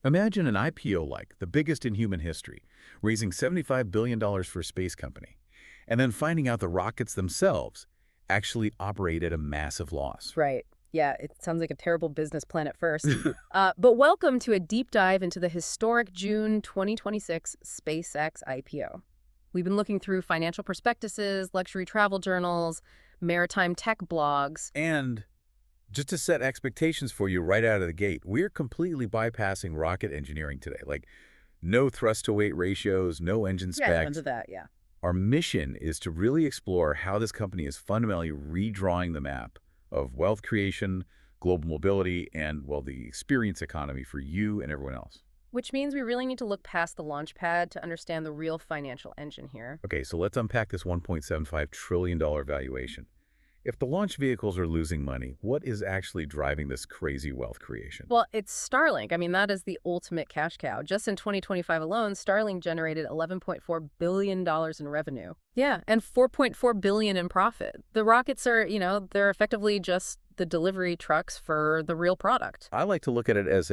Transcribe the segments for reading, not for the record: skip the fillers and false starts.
Imagine an IPO like the biggest in human history, raising $75 billion for a space company, and then finding out the rockets themselves actually operate at a massive loss. Right. Yeah, it sounds like a terrible business plan at first. But welcome to a deep dive into the historic June 2026 SpaceX IPO. We've been looking through financial prospectuses, luxury travel journals, maritime tech blogs. And just to set expectations for you right out of the gate, we're completely bypassing rocket engineering today. Like, no thrust-to-weight ratios, no engine Yeah, specs. tons of that, yeah. Our mission is to really explore how this company is fundamentally redrawing the map of wealth creation, global mobility, and, well, the experience economy for you and everyone else. Which means we really need to look past the launch pad to understand the real financial engine here. Okay, so let's unpack this $1.75 trillion valuation. If the launch vehicles are losing money, what is actually driving this crazy wealth creation? Well, it's Starlink. I mean, that is the ultimate cash cow. Just in 2025 alone, Starlink generated $11.4 billion in revenue. Yeah, and $4.4 billion in profit. The rockets are, they're effectively just the delivery trucks for the real product. I like to look at it as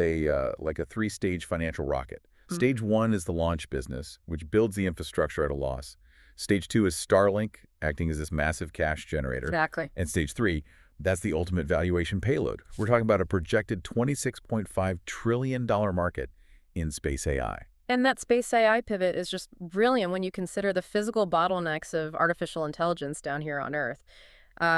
like a three-stage financial rocket. Stage one is the launch business, which builds the infrastructure at a loss. Stage two is Starlink, acting as this massive cash generator. Exactly. And stage three, that's the ultimate valuation payload. We're talking about a projected $26.5 trillion market in space AI. And that space AI pivot is just brilliant when you consider the physical bottlenecks of artificial intelligence down here on Earth.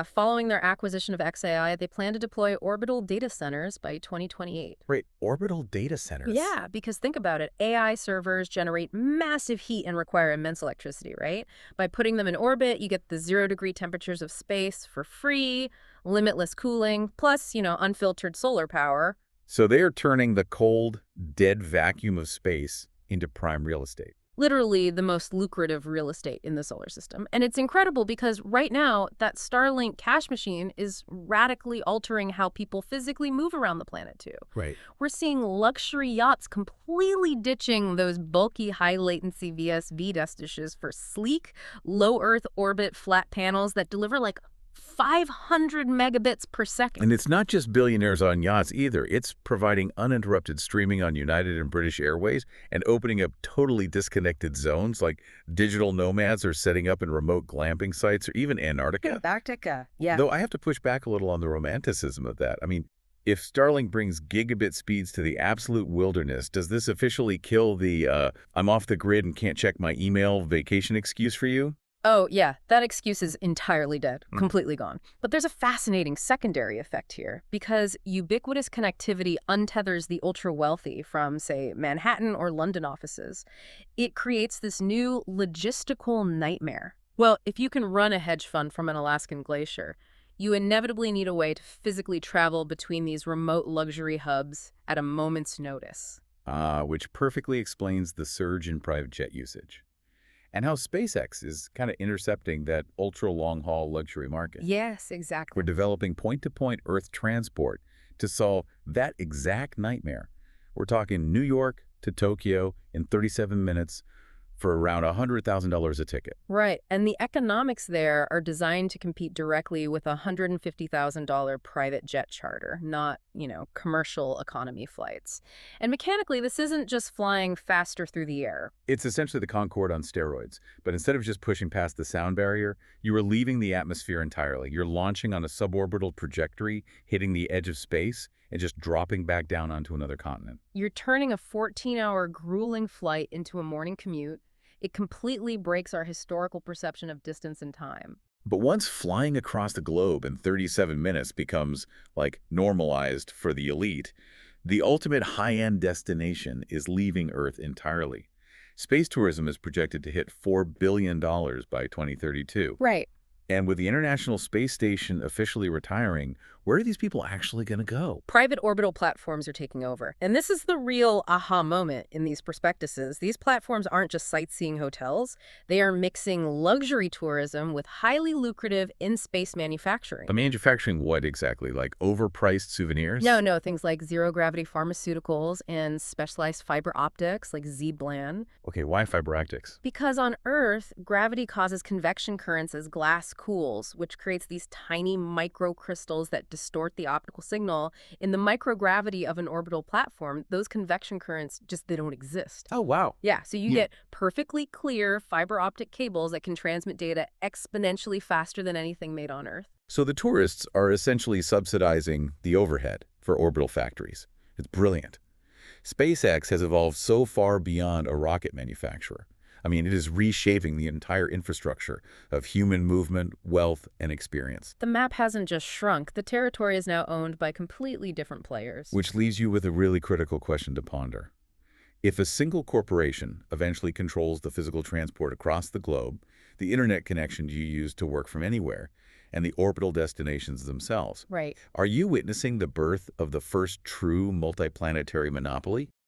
Following their acquisition of XAI, they plan to deploy orbital data centers by 2028. Right, orbital data centers. Yeah, because think about it. AI servers generate massive heat and require immense electricity, right? By putting them in orbit, you get the 0-degree temperatures of space for free, limitless cooling, plus, unfiltered solar power. So they are turning the cold, dead vacuum of space into prime real estate. Literally the most lucrative real estate in the solar system. And it's incredible because right now, that Starlink cash machine is radically altering how people physically move around the planet, too. Right. We're seeing luxury yachts completely ditching those bulky, high-latency VSV dishes for sleek, low-Earth orbit flat panels that deliver like 500 megabits per second. And it's not just billionaires on yachts either. It's providing uninterrupted streaming on United and British Airways and opening up totally disconnected zones like digital nomads are setting up in remote glamping sites or even Antarctica. Antarctica, yeah. Though I have to push back a little on the romanticism of that. I mean, if Starlink brings gigabit speeds to the absolute wilderness, does this officially kill the I'm off the grid and can't check my email vacation excuse for you? Oh, yeah, that excuse is entirely dead, completely gone. But there's a fascinating secondary effect here, because ubiquitous connectivity untethers the ultra-wealthy from, say, Manhattan or London offices. It creates this new logistical nightmare. Well, if you can run a hedge fund from an Alaskan glacier, you inevitably need a way to physically travel between these remote luxury hubs at a moment's notice. Which perfectly explains the surge in private jet usage. And how SpaceX is kind of intercepting that ultra-long-haul luxury market. Yes, exactly. We're developing point-to-point Earth transport to solve that exact nightmare. We're talking New York to Tokyo in 37 minutes for around $100,000 a ticket. Right, and the economics there are designed to compete directly with a $150,000 private jet charter, not, commercial economy flights. And mechanically, this isn't just flying faster through the air. It's essentially the Concorde on steroids, but instead of just pushing past the sound barrier, you are leaving the atmosphere entirely. You're launching on a suborbital trajectory, hitting the edge of space, and just dropping back down onto another continent. You're turning a 14-hour grueling flight into a morning commute. It completely breaks our historical perception of distance and time. But once flying across the globe in 37 minutes becomes, like, normalized for the elite, the ultimate high-end destination is leaving Earth entirely. Space tourism is projected to hit $4 billion by 2032. Right. And with the International Space Station officially retiring, where are these people actually going to go? Private orbital platforms are taking over. And this is the real aha moment in these prospectuses. These platforms aren't just sightseeing hotels. They are mixing luxury tourism with highly lucrative in-space manufacturing. Manufacturing what exactly? Like overpriced souvenirs? No, things like zero-gravity pharmaceuticals and specialized fiber optics like Z-Blan. Okay, why fiber optics? Because on Earth, gravity causes convection currents as glass cools, which creates these tiny microcrystals that distort the optical signal. In the microgravity of an orbital platform, those convection currents they don't exist. Oh, wow. Yeah, so you Yeah. get perfectly clear fiber optic cables that can transmit data exponentially faster than anything made on Earth. So the tourists are essentially subsidizing the overhead for orbital factories. It's brilliant. SpaceX has evolved so far beyond a rocket manufacturer. I mean, it is reshaping the entire infrastructure of human movement, wealth, and experience. The map hasn't just shrunk. The territory is now owned by completely different players. Which leaves you with a really critical question to ponder. If a single corporation eventually controls the physical transport across the globe, the internet connections you use to work from anywhere, and the orbital destinations themselves, Right. are you witnessing the birth of the first true multiplanetary monopoly?